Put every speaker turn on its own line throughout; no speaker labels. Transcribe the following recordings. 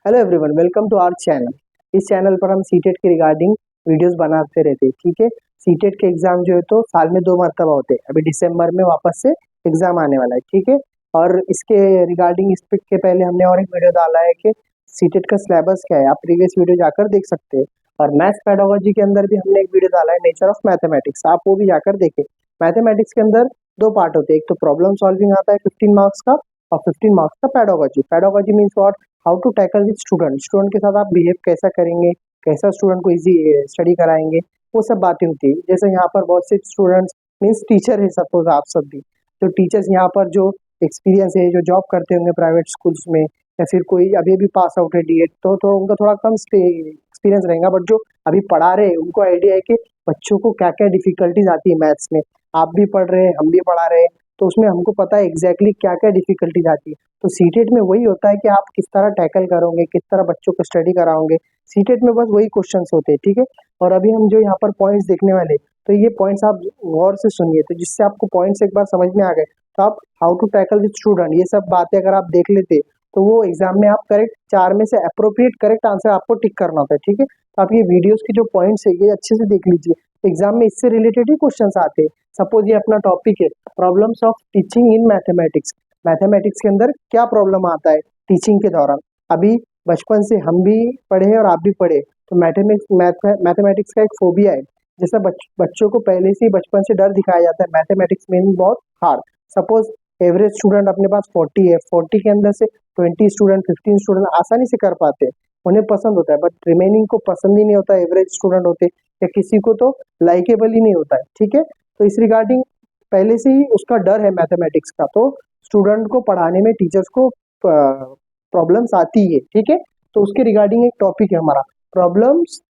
Hello everyone, welcome to our channel. इस channel पर हम सीटेट के रिगार्डिंग वीडियोस बनाते रहते हैं। ठीक है, सीटेट के एग्जाम जो है तो साल में 2 मरतबा होते हैं। अभी दिसंबर में वापस से एग्जाम आने वाला है। ठीक है, और इसके रिगार्डिंग इस पे के पहले हमने और एक वीडियो डाला है कि सीटेट का सिलेबस क्या है। आप प्रीवियस वीडियो जाकर देख सकते हैं। और मैथ्स पेडागोजी के अंदर भी हमने एक वीडियो डाला है, नेचर ऑफ मैथमेटिक्स, आप वो भी जाकर देखें। मैथमेटिक्स के अंदर 2 पार्ट होते हैं, एक तो प्रॉब्लम सॉल्विंग आता है 15 मार्क्स का, और 15 मार्क्स का pedagogy. Pedagogy means what, how to tackle with student, student के साथ आप बिहेव कैसा करेंगे, कैसा स्टूडेंट को इजी स्टडी कराएंगे, वो सब बातें होती है। जैसे यहाँ पर बहुत से स्टूडेंट्स मीन्स टीचर है, सपोज आप सब भी, तो टीचर्स यहाँ पर जो एक्सपीरियंस है, जो जॉब करते होंगे प्राइवेट स्कूल्स में, या फिर कोई अभी अभी पास आउट है डीएड, तो उनका थोड़ा कम एक्सपीरियंस रहेगा। बट जो अभी पढ़ा रहे हैं उनको आइडिया है कि बच्चों को क्या क्या डिफिकल्टीज आती है मैथ्स में। आप भी पढ़ रहे हैं, हम भी पढ़ा रहे हैं, तो उसमें हमको पता है एग्जैक्टली क्या क्या डिफिकल्टीज आती है। तो सीटेट में वही होता है कि आप किस तरह टैकल करोगे, किस तरह बच्चों को स्टडी कराओगे। सीटेट में बस वही क्वेश्चंस होते हैं। ठीक है, और अभी हम जो यहाँ पर पॉइंट्स देखने वाले, तो ये पॉइंट्स आप गौर से सुनिए, तो जिससे आपको पॉइंट्स एक बार समझ में आ गए, तो आप how to tackle with student, ये सब बातें अगर आप देख लेते तो वो एग्जाम में आप करेक्ट 4 में से अप्रोप्रिएट करेक्ट आंसर आपको टिक करना होता है। ठीक है, तो आप ये वीडियोस की जो पॉइंट्स है ये अच्छे से देख लीजिए। एग्जाम में इससे रिलेटेड ही क्वेश्चंस आते हैं। सपोज ये अपना टॉपिक है, problems of teaching in mathematics. Mathematics के अंदर क्या प्रॉब्लम आता है टीचिंग के दौरान। अभी बचपन से हम भी पढ़े हैं और आप भी पढ़े, तो मैथमेटिक्स का एक फोबिया है। जैसा बच्चों को पहले से ही बचपन से डर दिखाया जाता है, मैथमेटिक्स में बहुत हार्ड। सपोज एवरेज स्टूडेंट अपने पास 40 है, 40 के अंदर से 20 स्टूडेंट, 15 स्टूडेंट आसानी से कर पाते हैं, उन्हें पसंद होता है। बट रिमेनिंग को पसंद ही नहीं होता, एवरेज स्टूडेंट होते, या किसी को तो लाइकेबल ही नहीं होता है। ठीक है, तो इस रिगार्डिंग पहले से ही उसका डर है मैथमेटिक्स का, तो स्टूडेंट को पढ़ाने में टीचर्स को प्रॉब्लम्स आती है। ठीक है, तो उसके रिगार्डिंग एक टॉपिक है हमारा, problems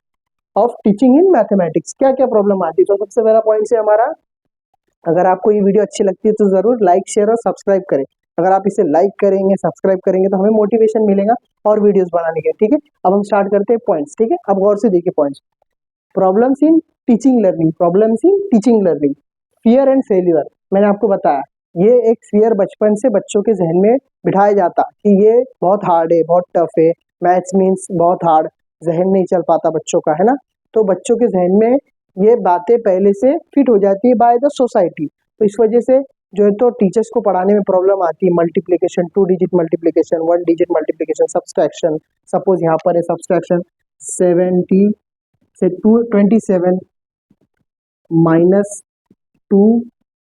of teaching in mathematics. क्या क्या प्रॉब्लम आती है, तो सबसे पहला पॉइंट है हमारा, अगर आपको ये वीडियो अच्छी लगती है तो जरूर लाइक, शेयर और सब्सक्राइब करें। अगर आप इसे लाइक करेंगे, सब्सक्राइब करेंगे, तो हमें मोटिवेशन मिलेगा और वीडियोस बनाने के। ठीक है, अब हम स्टार्ट करते हैं पॉइंट्स। ठीक है, अब गौर से देखिए points. Problems in teaching learning, problems in teaching learning, fear and failure. मैंने आपको बताया ये एक फियर बचपन से बच्चों के जहन में बिठाया जाता कि ये बहुत हार्ड है, बहुत टफ है, मैथ्स मीन्स बहुत हार्ड, जहन नहीं चल पाता बच्चों का, है ना। तो बच्चों के जहन में ये बातें पहले से फिट हो जाती है बाय द सोसाइटी। तो इस वजह से जो है तो टीचर्स को पढ़ाने में प्रॉब्लम आती है। Multiplication, 2 digit multiplication, 1 digit multiplication, subtraction. Suppose यहाँ पर है सब्सट्रैक्शन 70 से 227 -2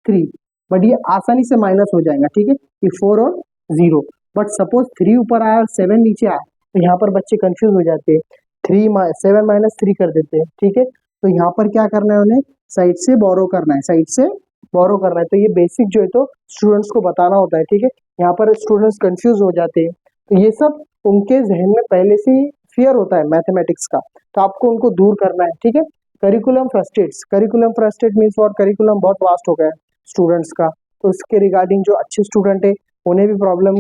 3, बट ये आसानी से माइनस हो जाएगा। ठीक है, ये 4 और 0। बट सपोज 3 ऊपर आया और 7 नीचे आया, तो यहाँ पर बच्चे कंफ्यूज हो जाते हैं, 7 -3 कर देते हैं। ठीक है, तो यहाँ पर क्या करना है, उन्हें साइड से बोरो करना है, साइड से बोरो करना है। तो ये बेसिक जो है तो स्टूडेंट्स को बताना होता है। ठीक है, यहाँ पर स्टूडेंट्स कंफ्यूज हो जाते हैं, तो ये सब उनके जहन में पहले से ही फियर होता है मैथमेटिक्स का, तो आपको उनको दूर करना है। ठीक है, curriculum frustrates, curriculum frustrate means what, curriculum बहुत वास्ट हो गया है स्टूडेंट्स का, तो उसके रिगार्डिंग जो अच्छे स्टूडेंट है उन्हें भी प्रॉब्लम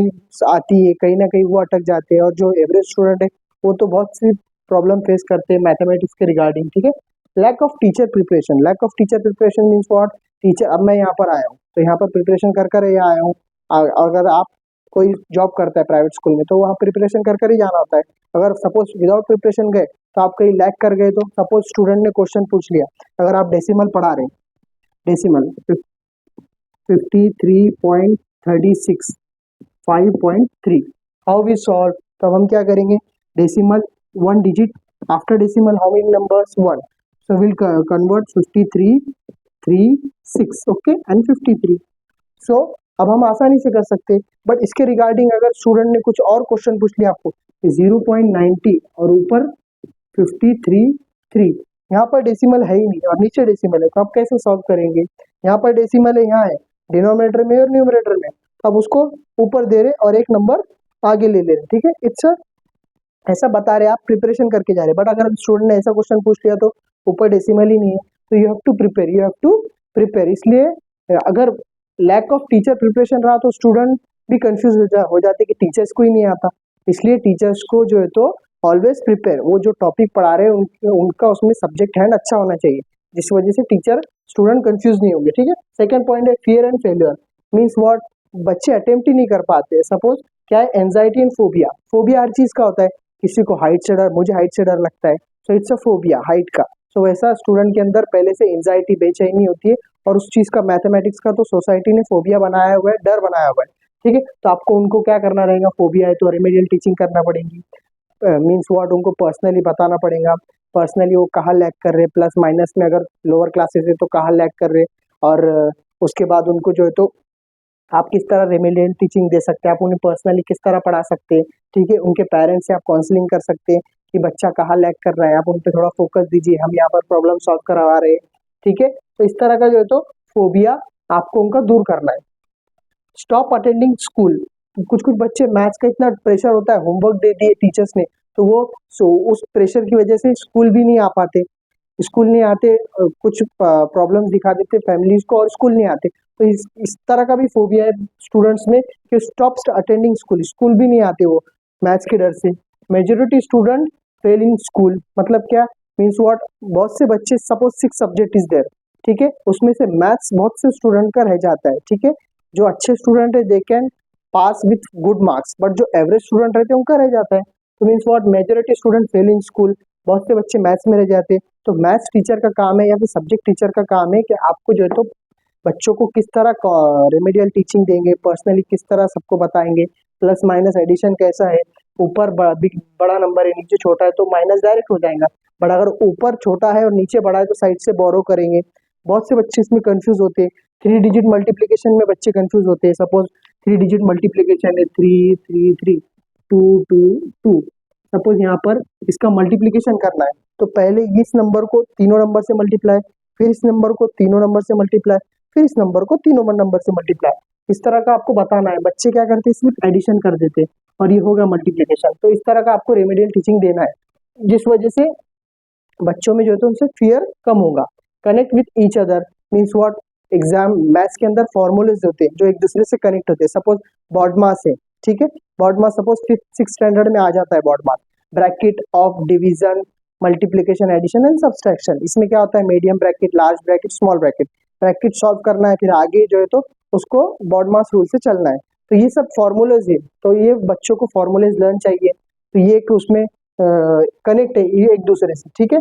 आती है, कहीं ना कहीं वो अटक जाते हैं, और जो एवरेज स्टूडेंट है वो तो बहुत सी प्रॉब्लम फेस करते हैं मैथमेटिक्स के रिगार्डिंग। ठीक है, lack of teacher preparation, lack of teacher preparation means what, teacher, अब मैं यहाँ पर आया हूँ तो यहाँ पर प्रिपरेशन कर कर यहाँ आया हूँ। अगर आप कोई जॉब करता है प्राइवेट स्कूल में तो वहाँ प्रिपरेशन कर कर ही जाना होता है। अगर सपोज विदाउट प्रिपरेशन गए तो आप कहीं लैक कर गए, तो सपोज स्टूडेंट ने क्वेश्चन पूछ लिया, अगर आप डेसिमल पढ़ा रहे हैं, डेसिमल 53.36 5.3, हाउ वी सॉल्व, तब हम क्या करेंगे, decimal 1 digit, after decimal how many numbers 1, so will convert 53 3 6, okay, and 53। सो अब हम आसानी से कर सकते हैं। बट इसके रिगार्डिंग अगर स्टूडेंट ने कुछ और क्वेश्चन पूछ लिया आपको, 0.90 और ऊपर 53 3, यहाँ पर डेसिमल है ही नहीं और नीचे डेसिमल है, तो आप कैसे सॉल्व करेंगे। यहाँ पर डेसिमल है, यहाँ है डिनोमिनेटर में और न्यूमरेटर में, अब उसको ऊपर दे रहे और एक नंबर आगे ले रहे। ठीक है, इट्स ऐसा बता रहे, आप प्रिपरेशन करके जा रहे। बट अगर स्टूडेंट ने ऐसा क्वेश्चन पूछ लिया तो ऊपर डेसिमल ही नहीं है, तो you have to prepare, you have to prepare. इसलिए अगर लैक ऑफ टीचर प्रिपरेशन रहा तो स्टूडेंट भी कंफ्यूज हो जाते कि टीचर्स को ही नहीं आता। इसलिए टीचर्स को जो है तो ऑलवेज प्रिपेयर, वो जो टॉपिक पढ़ा रहे हैं उनका उसमें सब्जेक्ट हैंड अच्छा होना चाहिए, जिस वजह से टीचर स्टूडेंट कंफ्यूज नहीं होंगे। ठीक है, सेकंड पॉइंट है fear and failure, means what, बच्चे अटेम्प्ट ही नहीं कर पाते। सपोज क्या है, एंजाइटी एंड फोबिया, फोबिया हर चीज का होता है, किसी को हाइट से डर, मुझे हाइट से डर लगता है, so it's a phobia height का। सो वैसा स्टूडेंट के अंदर पहले से एंजाइटी, बेचैनी होती है, और उस चीज का मैथमेटिक्स का तो सोसाइटी ने फोबिया बनाया हुआ है, डर बनाया हुआ है, ठीक है। तो आपको उनको क्या करना रहेगा, फोबिया है तो रेमेडियल टीचिंग करना पड़ेगी। मीन्स व्हाट, उनको पर्सनली बताना पड़ेगा, पर्सनली वो कहाँ लैग कर रहे, प्लस माइनस में अगर लोअर क्लासेस है तो कहाँ लैग कर रहे, और उसके बाद उनको जो है तो आप किस तरह रेमेडियल टीचिंग दे सकते हैं, आप उन्हें पर्सनली किस तरह पढ़ा सकते हैं, ठीक है। उनके पेरेंट्स से आप काउंसलिंग कर सकते हैं कि बच्चा कहाँ लैग कर रहा है, आप उन पर थोड़ा फोकस दीजिए, हम यहाँ पर प्रॉब्लम सॉल्व करवा रहे हैं, ठीक है। तो इस तरह का जो है तो फोबिया आपको उनका दूर करना है। Stop attending school. कुछ कुछ बच्चे मैथ्स का इतना प्रेशर होता है, होमवर्क दे दिए टीचर्स ने, तो वो उस प्रेशर की वजह से स्कूल भी नहीं आ पाते, स्कूल नहीं आते, कुछ प्रॉब्लम्स दिखा देते फैमिलीज को और स्कूल नहीं आते। तो इस तरह का भी फोबिया है स्टूडेंट्स में कि स्टॉप अटेंडिंग स्कूल, स्कूल भी नहीं आते वो मैथ्स के डर से। Majority student fail in school, मतलब क्या, मीन्स व्हाट, बहुत से बच्चे, सपोज 6 सब्जेक्ट इज देयर, ठीक है, उसमें से मैथ्स बहुत से स्टूडेंट का रह जाता है, ठीक है। जो अच्छे स्टूडेंट है they can pass with good marks, but जो एवरेज स्टूडेंट रहते हैं उनका रह जाता है। तो means what, majority student fail in school, बहुत से बच्चे मैथ्स में रह जाते हैं। तो मैथ्स टीचर का काम है या फिर सब्जेक्ट टीचर का काम है कि आपको जो है तो बच्चों को किस तरह रेमेडियल टीचिंग देंगे, पर्सनली किस तरह सबको बताएंगे, प्लस माइनस एडिशन कैसा है, ऊपर बड़ा नंबर है नीचे छोटा है तो माइनस डायरेक्ट हो जाएगा, बट अगर ऊपर छोटा है और नीचे बड़ा है तो साइड से बोरो करेंगे। बहुत से बच्चे इसमें कंफ्यूज होते हैं। 3 डिजिट मल्टीप्लीकेशन में बच्चे कंफ्यूज होते हैं, सपोज 3 डिजिट मल्टीप्लीकेशन है 3 3 3 2 2 2, सपोज यहाँ पर इसका मल्टीप्लीकेशन करना है तो पहले इस नंबर को तीनों नंबर से मल्टीप्लाई, फिर इस नंबर को तीनों नंबर से मल्टीप्लाई, फिर इस नंबर को तीनों नंबर से मल्टीप्लाई, इस तरह का आपको बताना है। बच्चे क्या करते हैं, सिर्फ एडिशन कर देते हैं और ये हो गया मल्टीप्लीकेशन। तो इस तरह का आपको रेमेडियल टीचिंग देना है, जिस वजह से बच्चों में जो है तो उनसे फियर कम होगा। Connect with each other means what, exam maths के अंदर फॉर्मूलेज होते हैं जो एक दूसरे से कनेक्ट होते हैं। सपोज बॉड मास है, ठीक है, बॉड मास सपोज 5th स्टैंडर्ड में आ जाता है BODMAS, bracket of division, multiplication, addition and subtraction. इसमें क्या होता है, medium bracket, large bracket, small bracket, bracket solve करना है, फिर आगे जो है तो उसको बॉड मास रूल से चलना है। तो ये सब फॉर्मूलेज है, तो ये बच्चों को फॉर्मूलेज लर्न चाहिए, तो ये एक उसमें कनेक्ट है ये एक दूसरे से, ठीक है।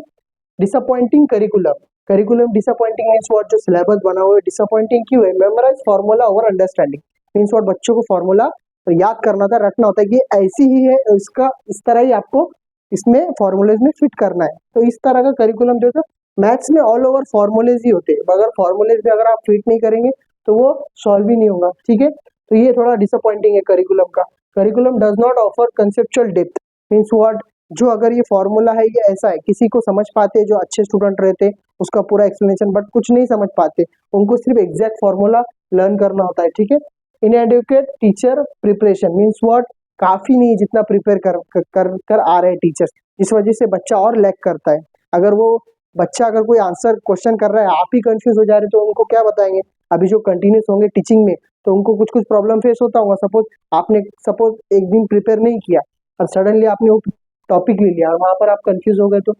Disappointing curriculum, curriculum disappointing means what, जो सिलेबस बना हुआ है डिसअपॉइंटिंग क्यों है, memorise formula over understanding means what, बच्चों को फॉर्मूला याद करना था, रटना होता है कि ऐसी ही है, इसका इस तरह ही आपको इसमें फॉर्मूलेज में फिट करना है। तो इस तरह का करिकुलम जो है मैथ्स में ऑल ओवर फॉर्मूलेज ही होते हैं, अगर फॉर्मूलेज में अगर आप फिट नहीं करेंगे तो वो सॉल्व ही नहीं होगा, ठीक है। तो ये थोड़ा डिसअपॉइंटिंग है करिकुलम का। Curriculum does not offer conceptual depth means what, जो अगर ये फॉर्मूला है ये ऐसा है, किसी को समझ पाते जो अच्छे स्टूडेंट रहते उसका पूरा एक्सप्लेनेशन, बट कुछ नहीं समझ पाते, उनको सिर्फ एग्जैक्ट फॉर्मूला लर्न करना होता है, ठीक है। Inadequate teacher preparation means what, काफी नहीं जितना प्रिपेयर कर आ रहे हैं टीचर्स, इस वजह से बच्चा और लैग करता है। अगर वो बच्चा अगर कोई आंसर क्वेश्चन कर रहा है, आप ही कंफ्यूज हो जा रहे तो उनको क्या बताएंगे। अभी जो कंटिन्यूस होंगे टीचिंग में तो उनको कुछ कुछ प्रॉब्लम फेस होता होगा। सपोज एक दिन प्रिपेयर नहीं किया और सडनली आपने वो टॉपिक ले लिया और वहां पर आप कंफ्यूज हो गए तो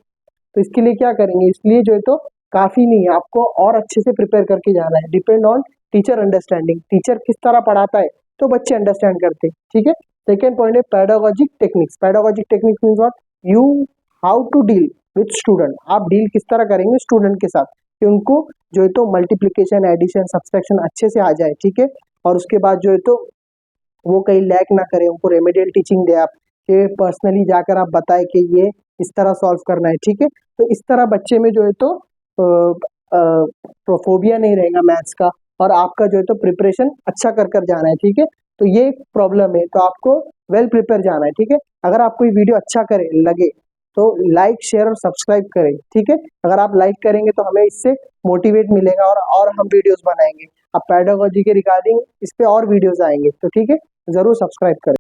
इसके लिए क्या करेंगे, इसलिए जो है तो काफी नहीं है, आपको और अच्छे से प्रिपेयर करके जाना है। Depend on teacher understanding, teacher किस तरह पढ़ाता है तो बच्चे अंडरस्टैंड करते हैं, ठीक है। सेकेंड पॉइंट है pedagogic techniques. Pedagogic techniques means what, you how to deal with student, आप डील किस तरह करेंगे स्टूडेंट के साथ कि उनको जो है तो मल्टीप्लीकेशन, एडिशन, सब्सट्रैक्शन अच्छे से आ जाए, ठीक है। और उसके बाद जो है तो वो कहीं लैग ना करे, उनको रेमेडियल टीचिंग दे आप, कि पर्सनली जाकर आप बताए कि ये इस तरह सॉल्व करना है, ठीक है। तो इस तरह बच्चे में जो है तो फोबिया नहीं रहेगा मैथ्स का, और आपका जो है तो प्रिपरेशन अच्छा कर जाना है, ठीक है। तो ये प्रॉब्लम है, तो आपको वेल प्रिपेयर जाना है, ठीक है। अगर आपको ये वीडियो अच्छा करे लगे तो लाइक, शेयर और सब्सक्राइब करें, ठीक है। अगर आप लाइक करेंगे तो हमें इससे मोटिवेट मिलेगा और हम वीडियोस बनाएंगे। अब पेडागोजी के रिगार्डिंग इस पे और वीडियोस आएंगे, तो ठीक है, जरूर सब्सक्राइब करें।